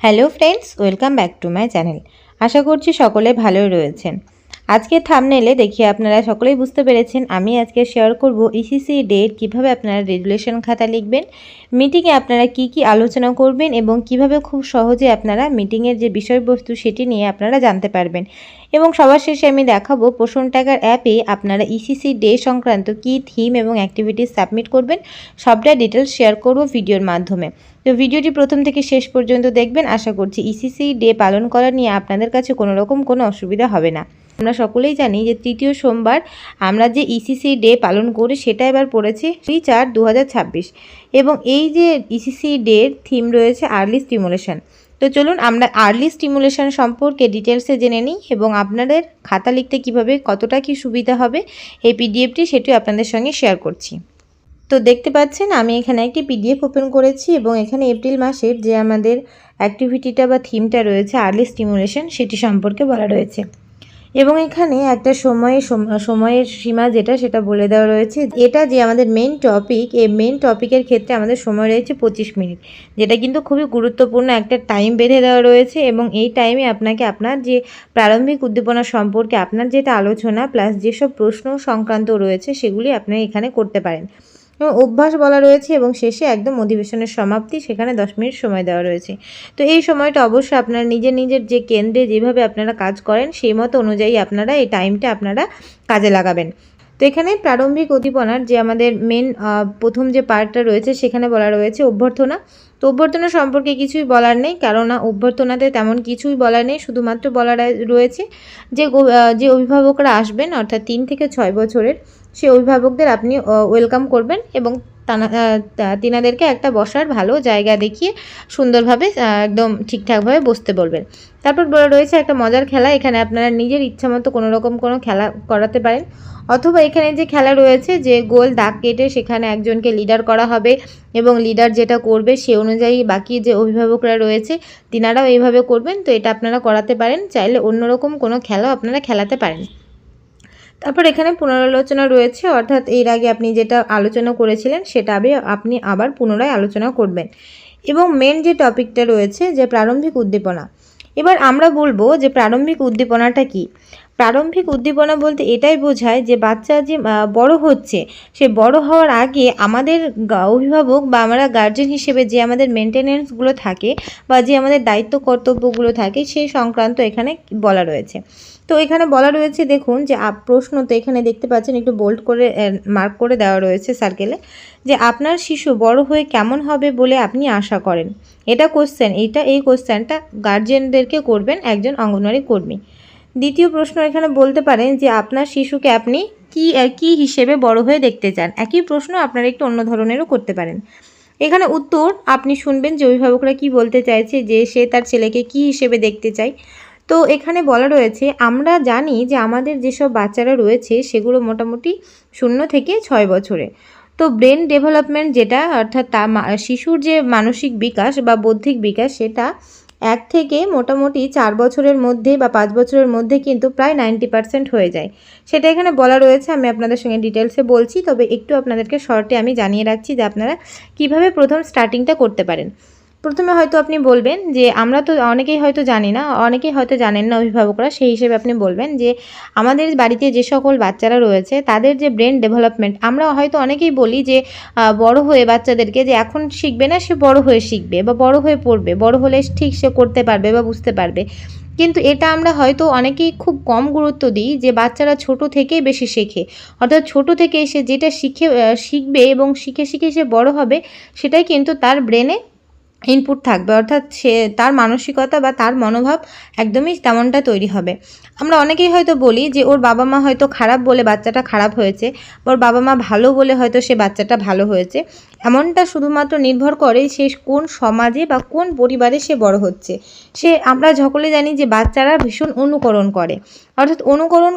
Hello friends, welcome back to my channel. আশা করছি সকলে ভালোই রয়েছেন। আজকের থাম্বনেলে দেখে আপনারা সকলেই বুঝতে পেরেছেন আমি আজকে শেয়ার করব ইসিসি ডেট কিভাবে আপনারা রেজুলেশন খাতা লিখবেন, মিটিংয়ে আপনারা কি কি আলোচনা করবেন এবং কিভাবে খুব সহজে আপনারা মিটিংয়ের যে বিষয়বস্তু সেটি নিয়ে আপনারা জানতে পারবেন। এবং সবার শেষে আমি দেখাবো পোষণ টাকার অ্যাপে আপনারা ইসিসি ডে সংক্রান্ত কি থিম এবং অ্যাক্টিভিটিস সাবমিট করবেন, সবটা ডিটেলস শেয়ার করব ভিডিওর মাধ্যমে। তো ভিডিওটি প্রথম থেকে শেষ পর্যন্ত দেখবেন। আশা করছি ইসিসি ডে পালন করা নিয়ে আপনাদের কাছে কোনো রকম কোনো অসুবিধা হবে না। আমরা সকলেই জানি যে তৃতীয় সোমবার আমরা যে ইসিসি ডে পালন করি সেটা এবার পড়েছে 3/4/2026 এবং এই যে ইসিসি ডের থিম রয়েছে আর্লি স্টিমুলেশন। তো চলুন আমরা আর্লি স্টিমুলেশন সম্পর্কে ডিটেলসে জেনে নিই এবং আপনাদের খাতা লিখতে কিভাবে কতটা কি সুবিধা হবে এই পিডিএফটি সেটিও আপনাদের সঙ্গে শেয়ার করছি। তো দেখতে পাচ্ছেন আমি এখানে একটি পিডিএফ ওপেন করেছি এবং এখানে এপ্রিল মাসের যে আমাদের অ্যাক্টিভিটিটা বা থিমটা রয়েছে আর্লি স্টিমুলেশন সেটি সম্পর্কে বলা রয়েছে এবং এখানে একটা সময়ের সীমা যেটা সেটা বলে দেওয়া রয়েছে। এটা যে আমাদের মেন টপিক, এই মেন টপিকের ক্ষেত্রে আমাদের সময় রয়েছে 25 মিনিট, যেটা কিন্তু খুবই গুরুত্বপূর্ণ একটা টাইম বেঁধে দেওয়া রয়েছে এবং এই টাইমে আপনাকে আপনার যে প্রারম্ভিক উদ্দীপনা সম্পর্কে আপনার যেটা আলোচনা প্লাস যেসব প্রশ্ন সংক্রান্ত রয়েছে সেগুলি আপনারা এখানে করতে পারেন এবং অভ্যাস বলা রয়েছে এবং শেষে একদম অধিবেশনের সমাপ্তি, সেখানে 10 মিনিট সময় দেওয়া রয়েছে। তো এই সময়টা অবশ্যই আপনারা নিজের যে কেন্দ্রে যেভাবে আপনারা কাজ করেন সেই মতো অনুযায়ী আপনারা এই টাইমটা আপনারা কাজে লাগাবেন। তো এখানে প্রারম্ভিক উদ্দীপনার যে আমাদের মেন প্রথম যে পার্টটা রয়েছে সেখানে বলা রয়েছে অভ্যর্থনা। তো অভ্যর্থনা সম্পর্কে কিছুই বলার নেই, কেননা অভ্যর্থনাতে তেমন কিছুই বলার নেই, শুধুমাত্র বলার রয়েছে যে অভিভাবকরা আসবেন অর্থাৎ 3 থেকে 6 বছরের সেই অভিভাবকদের আপনি ওয়েলকাম করবেন এবং তিনাদেরকে একটা বসার ভালো জায়গা দেখিয়ে সুন্দরভাবে একদম ঠিকঠাকভাবে বসতে বলবেন। তারপর বলা রয়েছে একটা মজার খেলা, এখানে আপনারা নিজের ইচ্ছা মতো কোনো রকম কোনো খেলা করাতে পারেন অথবা এখানে যে খেলা রয়েছে যে গোল দাগ কেটে সেখানে একজনকে লিডার করা হবে এবং লিডার যেটা করবে সে অনুযায়ী বাকি যে অভিভাবকরা রয়েছে তিনারাও এইভাবে করবেন। তো এটা আপনারা করাতে পারেন, চাইলে অন্যরকম কোনো খেলাও আপনারা খেলাতে পারেন। তারপর এখানে পুনরালোচনা রয়েছে, অর্থাৎ এর আগে আপনি যেটা আলোচনা করেছিলেন সেটা আপনি আবার পুনরায় আলোচনা করবেন এবং মেন যে টপিকটা রয়েছে যে প্রারম্ভিক উদ্দীপনা। এবার আমরা বলবো যে প্রারম্ভিক উদ্দীপনাটা কি। প্রারম্ভিক উদ্দীপনা বলতে এটাই বোঝায় যে বাচ্চা যে বড় হচ্ছে সে বড় হওয়ার আগে আমাদের অভিভাবক বা আমরা গার্জেন হিসেবে যে আমাদের মেনটেনেন্সগুলো থাকে বা যে আমাদের দায়িত্ব কর্তব্যগুলো থাকে সেই সংক্রান্ত এখানে বলা রয়েছে। তো এখানে বলা রয়েছে দেখুন যে প্রশ্ন তো এখানে দেখতে পাচ্ছেন একটু বোল্ড করে মার্ক করে দেওয়া রয়েছে সার্কেলে, যে আপনার শিশু বড় হয়ে কেমন হবে বলে আপনি আশা করেন। এটা কোশ্চেন, এই কোশ্চেনটা গার্জেনদেরকে করবেন একজন অঙ্গনওয়াড়ি কর্মী। দ্বিতীয় প্রশ্ন এখানে বলতে পারেন যে আপনার শিশুকে আপনি কি হিসেবে বড় হয়ে দেখতে চান। একই প্রশ্ন আপনারা একটু অন্য ধরনেরও করতে পারেন। এখানে উত্তর আপনি শুনবেন যে অভিভাবকরা কি বলতে চাইছে, যে সে তার ছেলেকে কি হিসেবে দেখতে চায়। তো এখানে বলা রয়েছে আমরা জানি যে আমাদের যেসব বাচ্চারা রয়েছে সেগুলো মোটামুটি 0 থেকে 6 বছরে। তো ব্রেন ডেভেলপমেন্ট যেটা অর্থাৎ শিশুর যে মানসিক বিকাশ বা বৌদ্ধিক বিকাশ সেটা 1 থেকে মোটামুটি 4 বছরের মধ্যে বা 5 বছরের মধ্যে কিন্তু প্রায় 90% হয়ে যায়। সেটা এখানে বলা রয়েছে, আমি আপনাদের সঙ্গে ডিটেলসে বলছি, তবে একটু আপনাদেরকে শর্টে আমি জানিয়ে রাখছি যে আপনারা কিভাবে প্রথম স্টার্টিংটা করতে পারেন। প্রথমে হয়তো আপনি বলবেন যে আমরা তো অনেকেই হয়তো জানি না, অনেকেই হয়তো জানেন না অভিভাবকরা, সেই হিসেবে আপনি বলবেন যে আমাদের বাড়িতে যে সকল বাচ্চারা রয়েছে তাদের যে ব্রেন ডেভেলপমেন্ট, আমরা হয়তো অনেকেই বলি যে বড় হয়ে বাচ্চাদেরকে যে এখন শিখবে না, সে বড় হয়ে শিখবে বা বড় হয়ে পড়বে, বড় হলে ঠিক সে করতে পারবে বা বুঝতে পারবে। কিন্তু এটা আমরা হয়তো অনেকেই খুব কম গুরুত্ব দিই যে বাচ্চারা ছোট থেকেই বেশি শেখে, অর্থাৎ ছোট থেকেই সে যেটা শিখবে এবং শিখে সে বড় হবে সেটাই কিন্তু তার ব্রেনে ইনপুট থাকবে, অর্থাৎ সে তার মানসিকতা বা তার মনোভাব একদমই তেমনটা তৈরি হবে। আমরা অনেকেই হয়তো বলি যে ওর বাবা মা হয়তো খারাপ বলে বাচ্চাটা খারাপ হয়েছে, বা ওর বাবা মা ভালো বলে হয়তো সে বাচ্চাটা ভালো হয়েছে। এমনটা শুধুমাত্র নির্ভর করে সে কোন সমাজে বা কোন পরিবারে সে বড় হচ্ছে। আমরা সকলে জানি যে বাচ্চারা ভীষণ অনুকরণ করে, অর্থাৎ অনুকরণ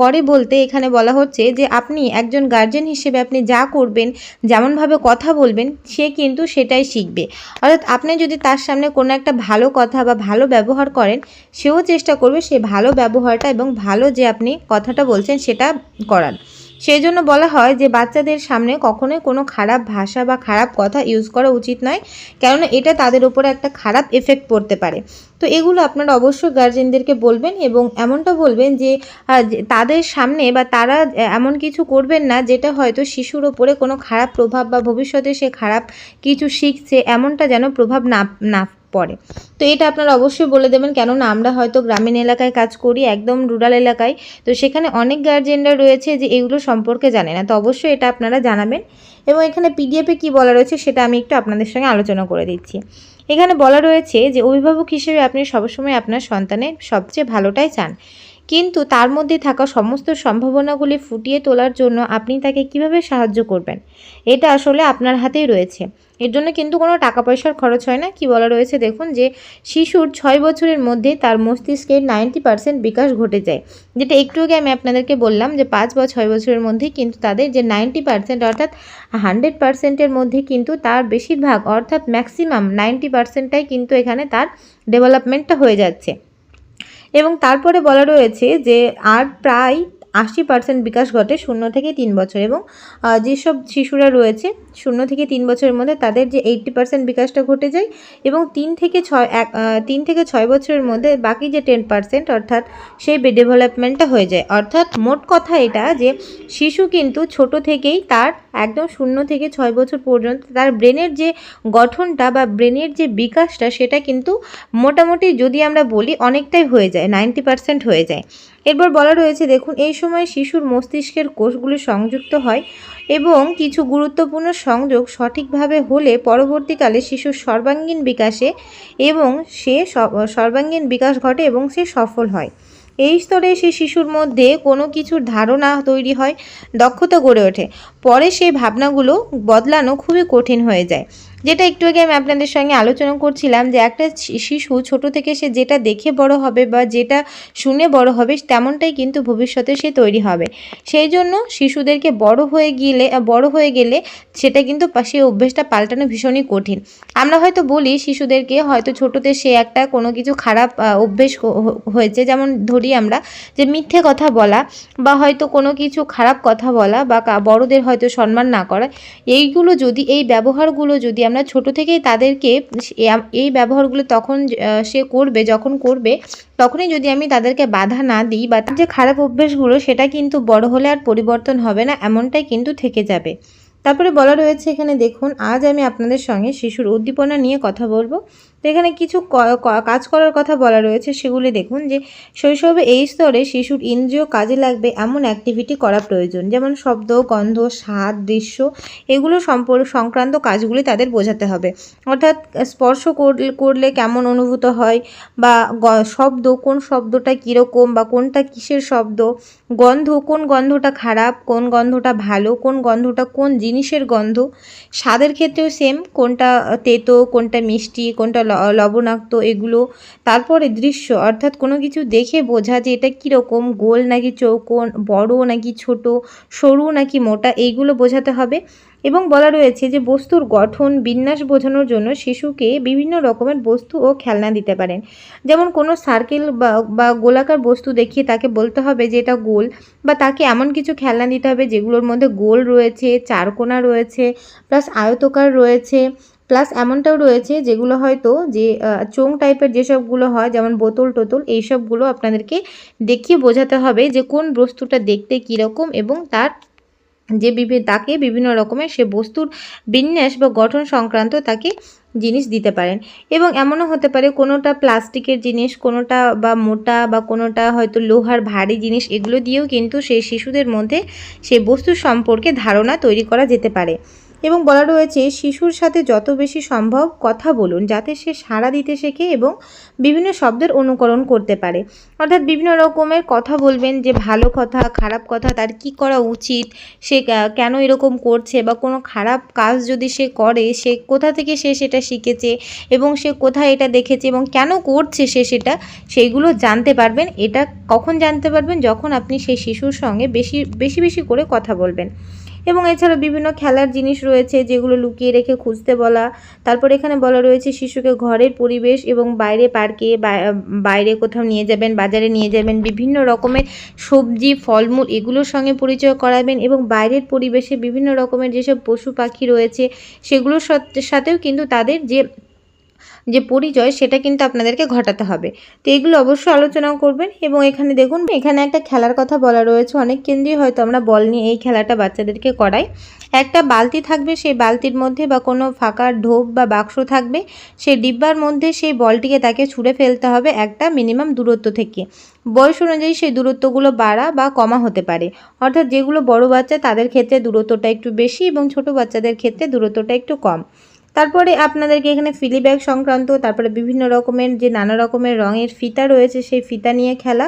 করে বলতে এখানে বলা হচ্ছে যে আপনি একজন গার্জেন হিসেবে আপনি যা করবেন, যেমনভাবে কথা বলবেন সে কিন্তু সেটাই শিখবে। অর্থাৎ আপনি যদি তার সামনে কোনো একটা ভালো কথা বা ভালো ব্যবহার করেন, সেও চেষ্টা করবে সে ভালো ব্যবহারটা এবং ভালো যে আপনি কথাটা বলছেন সেটা করার। সেই জন্য বলা হয় যে বাচ্চাদের সামনে কখনোই কোনো খারাপ ভাষা বা খারাপ কথা ইউজ করা উচিত নয়, কেননা এটা তাদের উপরে একটা খারাপ এফেক্ট পড়তে পারে। তো এগুলো আপনারা অবশ্যই গার্জেনদেরকে বলবেন এবং এমনটা বলবেন যে তাদের সামনে বা তারা এমন কিছু করবেন না যেটা হয়তো শিশুর ওপরে কোনো খারাপ প্রভাব বা ভবিষ্যতে সে খারাপ কিছু শিখছে এমনটা যেন প্রভাব না না পড়ে। তো এটা আপনারা অবশ্যই বলে দেবেন, কেননা আমরা হয়তো গ্রামীণ এলাকায় কাজ করি, একদম রুরাল এলাকায়, তো সেখানে অনেক গার্জেনরা রয়েছে যে এগুলো সম্পর্কে জানে না। তো অবশ্যই এটা আপনারা জানাবেন। এবং এখানে পিডিএফে কী বলা রয়েছে সেটা আমি একটু আপনাদের সঙ্গে আলোচনা করে দিচ্ছি। এখানে বলা রয়েছে যে অভিভাবক হিসেবে আপনি সবসময় আপনার সন্তানের সবচেয়ে ভালোটাই চান, কিন্তু তার মধ্যে থাকা সমস্ত সম্ভাবনাগুলি ফুটিয়ে তোলার জন্য আপনি তাকে কিভাবে সাহায্য করবেন, এটা আসলে আপনার হাতেই রয়েছে। এর জন্য কিন্তু কোনো টাকা পয়সার খরচ হয় না। কি বলা রয়েছে দেখুন, যে শিশুর 6 বছরের মধ্যে তার মস্তিষ্কের 90% বিকাশ ঘটে যায়, যেটা একটু আগে আমি আপনাদেরকে বললাম যে 5 বা 6 বছরের মধ্যে কিন্তু তাদের যে 90% অর্থাৎ 100%-এর মধ্যে কিন্তু তার বেশিরভাগ অর্থাৎ ম্যাক্সিমাম 90%টাই কিন্তু এখানে তার ডেভেলপমেন্টটা হয়ে যাচ্ছে। এবং তারপরে বলা রয়েছে যে আর প্রায় 80% বিকাশ ঘটে 0 থেকে 3 বছর, এবং যেসব শিশুরা রয়েছে 0 থেকে 3 বছরের মধ্যে তাদের যে 80% বিকাশটা ঘটে যায়, এবং 3 থেকে 6 বছরের মধ্যে বাকি যে 10% অর্থাৎ সেই ডেভেলপমেন্টটা হয়ে যায়। অর্থাৎ মোট কথা এটা যে শিশু কিন্তু ছোট থেকেই তার একদম 0 থেকে 6 বছর পর্যন্ত তার ব্রেনের যে গঠনটা বা ব্রেনের যে বিকাশটা সেটা কিন্তু মোটামুটি যদি আমরা বলি অনেকটাই হয়ে যায়, 90% হয়ে যায়। এরপর বলা রয়েছে দেখুন, এই সময় শিশুর মস্তিষ্কের কোষগুলি সংযুক্ত হয় এবং কিছু গুরুত্বপূর্ণ সংযোগ সঠিকভাবে হলে পরবর্তীকালে শিশুর সর্বাঙ্গীন বিকাশে এবং সর্বাঙ্গীন বিকাশ ঘটে এবং সে সফল হয়। এই স্তরে সে শিশুর মধ্যে কোনো কিছুর ধারণা তৈরি হয়, দক্ষতা গড়ে ওঠে। পরে সেই ভাবনাগুলো বদলানো খুবই কঠিন হয়ে যায়। যেটা একটু আগে আমি আপনাদের সঙ্গে আলোচনা করছিলাম যে একটা শিশু ছোট থেকে সে যেটা দেখে বড় হবে বা যেটা শুনে বড় হবে তেমনটাই কিন্তু ভবিষ্যতে সে তৈরি হবে। সেই জন্য শিশুদেরকে বড় হয়ে গেলে সেটা কিন্তু সেই অভ্যেসটা পাল্টানো ভীষণই কঠিন। আমরা হয়তো বলি শিশুদেরকে হয়তো ছোটতে সে একটা কোনো কিছু খারাপ অভ্যেস হয়েছে, যেমন ধরি আমরা যে মিথ্যে কথা বলা বা হয়তো কোনো কিছু খারাপ কথা বলা বা বড়দের হয়তো সম্মান না করা, এই ব্যবহারগুলো যদি আমরা ছোট থেকেই তাদেরকে এই ব্যবহারগুলো তখন সে করবে, যখন করবে তখনই যদি আমি তাদেরকে বাধা না দিই বা তার যে খারাপ অভ্যেসগুলো সেটা কিন্তু বড় হলে আর পরিবর্তন হবে না, এমনটাই কিন্তু থেকে যাবে। তারপরে বলা রয়েছে এখানে দেখুন, আজ আমি আপনাদের সঙ্গে শিশুর উদ্দীপনা নিয়ে কথা বলবো। তো এখানে কিছু কাজ করার কথা বলা রয়েছে, সেগুলি দেখুন যে শৈশবে এই স্তরে শিশুর ইন্দ্রিয় কাজে লাগবে এমন অ্যাক্টিভিটি করা প্রয়োজন, যেমন শব্দ, গন্ধ, স্বাদ, দৃশ্য এগুলো সংক্রান্ত কাজগুলি তাদের বোঝাতে হবে। অর্থাৎ স্পর্শ করলে কেমন অনুভূত হয় বা শব্দ, কোন শব্দটা কীরকম বা কোনটা কিসের শব্দ, গন্ধ, কোন গন্ধটা খারাপ, কোন গন্ধটা ভালো, কোন গন্ধটা কোন জিনিসের গন্ধ, স্বাদের ক্ষেত্রেও সেম, কোনটা তেতো, কোনটা মিষ্টি, কোনটা লবণাক্ত এগুলো। তারপরে দৃশ্য, অর্থাৎ কোনো কিছু দেখে বোঝা যে এটা কীরকম, গোল নাকি চৌকোন, বড় নাকি ছোট, সরু নাকি মোটা, এইগুলো বোঝাতে হবে। এবং বলা রয়েছে যে বস্তুর গঠন বিন্যাস বোঝানোর জন্য শিশুকে বিভিন্ন রকমের বস্তু ও খেলনা দিতে পারেন। যেমন কোনো সার্কেল বা গোলাকার বস্তু দেখিয়ে তাকে বলতে হবে যে এটা গোল, বা তাকে এমন কিছু খেলনা দিতে হবে যেগুলোর মধ্যে গোল রয়েছে, চারকোনা রয়েছে, প্লাস আয়তকার রয়েছে, প্লাস এমনটাও রয়েছে যেগুলো হয়তো যে চোং টাইপের যেসবগুলো হয় যেমন বোতল টোতল, এইসবগুলো আপনাদেরকে দেখিয়ে বোঝাতে হবে যে কোন বস্তুটা দেখতে কীরকম, এবং তাকে বিভিন্ন রকমের সে বস্তুর বিন্যাস বা গঠন সংক্রান্ত তাকে জিনিস দিতে পারেন। এবং এমনও হতে পারে কোনোটা প্লাস্টিকের জিনিস, কোনোটা বা মোটা বা কোনোটা হয়তো লোহার ভারী জিনিস, এগুলো দিয়েও কিন্তু সেই শিশুদের মধ্যে সেই বস্তু সম্পর্কে ধারণা তৈরি করা যেতে পারে। এবং বলা রয়েছে শিশুর সাথে যত বেশি সম্ভব কথা বলুন যাতে সে সাড়া দিতে শেখে এবং বিভিন্ন শব্দের অনুকরণ করতে পারে। অর্থাৎ বিভিন্ন রকমের কথা বলবেন, যে ভালো কথা, খারাপ কথা, তার কি করা উচিত, সে কেন এরকম করছে, বা কোনো খারাপ কাজ যদি সে করে সে কোথা থেকে সে সেটা শিখেছে এবং সে কোথায় এটা দেখেছে এবং কেন করছে সে সেটা, সেইগুলো জানতে পারবেন। এটা কখন জানতে পারবেন? যখন আপনি সেই শিশুর সঙ্গে বেশি বেশি করে কথা বলবেন। এবং এছাড়াও বিভিন্ন খেলার জিনিস রয়েছে যেগুলো লুকিয়ে রেখে খুঁজতে বলা। তারপর এখানে বলা রয়েছে শিশুকে ঘরের পরিবেশ এবং বাইরে পার্কে বাইরে কোথাও নিয়ে যাবেন, বাজারে নিয়ে যাবেন, বিভিন্ন রকমের সবজি ফলমূল এগুলোর সঙ্গে পরিচয় করাবেন এবং বাইরের পরিবেশে বিভিন্ন রকমের যেসব পশু পাখি রয়েছে সেগুলোর সাথেও কিন্তু তাদের যে পরিচয় সেটা কিন্তু আপনাদেরকে ঘটাতে হবে। তো এগুলো অবশ্যই আলোচনাও করবেন। এবং এখানে দেখুন এখানে একটা খেলার কথা বলা রয়েছে। অনেক কেন্দ্রেই হয়তো আমরা বল নিয়ে এই খেলাটা বাচ্চাদেরকে করাই। একটা বালতি থাকবে, সেই বালতির মধ্যে বা কোনো ফাঁকা ঢোপ বা বাক্স থাকবে, সেই ডিব্বার মধ্যে সেই বলটিকে তাকে ছুঁড়ে ফেলতে হবে একটা মিনিমাম দূরত্ব থেকে। বয়স অনুযায়ী সেই দূরত্বগুলো বাড়া বা কমা হতে পারে, অর্থাৎ যেগুলো বড় বাচ্চা তাদের ক্ষেত্রে দূরত্বটা একটু বেশি এবং ছোট বাচ্চাদের ক্ষেত্রে দূরত্বটা একটু কম। তারপরে আপনাদেরকে এখানে ফিলি ব্যাগ সংক্রান্ত, তারপরে বিভিন্ন রকমের যে নানা রকমের রঙের ফিতা রয়েছে সেই ফিতা নিয়ে খেলা,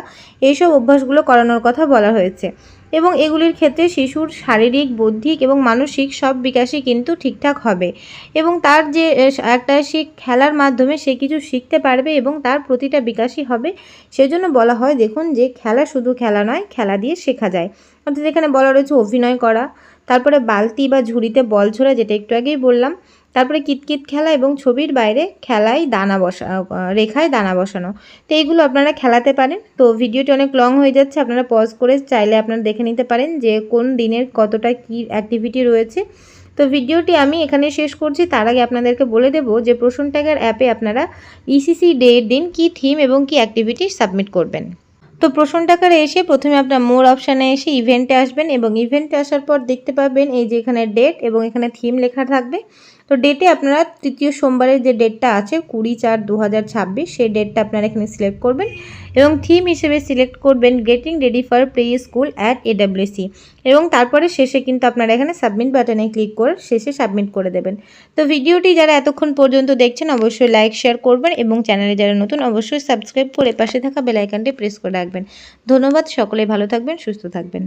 এইসব অভ্যাসগুলো করানোর কথা বলা হয়েছে। এবং এগুলির ক্ষেত্রে শিশুর শারীরিক, বৌদ্ধিক এবং মানসিক সব বিকাশই কিন্তু ঠিকঠাক হবে এবং তার যে একটা সে খেলার মাধ্যমে সে কিছু শিখতে পারবে এবং তার প্রতিটা বিকাশই হবে। সেজন্য বলা হয় দেখুন যে খেলা শুধু খেলা নয়, খেলা দিয়ে শেখা যায়। অর্থাৎ এখানে বলা রয়েছে অভিনয় করা, তারপরে বালতি বা ঝুড়িতে বল ছোড়া, যেটা একটু আগেই বললাম, তারপরে কিতকিত খেলা এবং ছবির বাইরে রেখায় দানা বসানো। তো এইগুলো আপনারা খেলাতে পারেন। তো ভিডিওটি অনেক লং হয়ে যাচ্ছে, আপনারা পজ করে চাইলে আপনারা দেখে নিতে পারেন যে কোন দিনের কতটা কী অ্যাক্টিভিটি রয়েছে। তো ভিডিওটি আমি এখানে শেষ করছি। তার আগে আপনাদেরকে বলে দেব যে প্রশ্ন ট্যাগার অ্যাপে আপনারা ইসিসি ডে এর দিন কী থিম এবং কী অ্যাক্টিভিটি সাবমিট করবেন। তো প্রশ্ন ট্যাগারে এসে প্রথমে আপনার মোর অপশানে এসে ইভেন্টে আসবেন এবং ইভেন্টে আসার পর দেখতে পাবেন এই যে এখানে ডেট এবং এখানে থিম লেখা থাকবে। তো ডেটে আপনারা তৃতীয় সোমবারের যে ডেটটা আছে 20/4/2026 সেই ডেটটা আপনারা এখানে সিলেক্ট করবেন এবং থিম হিসেবে সিলেক্ট করবেন getting ready for play school at AWC এবং তারপরে শেষে কিন্তু আপনারা এখানে সাবমিট বাটনে ক্লিক করে শেষে সাবমিট করে দেবেন। তো ভিডিওটি যারা এতক্ষণ পর্যন্ত দেখছেন অবশ্যই লাইক শেয়ার করবেন এবং চ্যানেলে যারা নতুন অবশ্যই সাবস্ক্রাইব করে পাশে থাকা বেল আইকনটি প্রেস করে রাখবেন। ধন্যবাদ, সকলে ভালো থাকবেন, সুস্থ থাকবেন।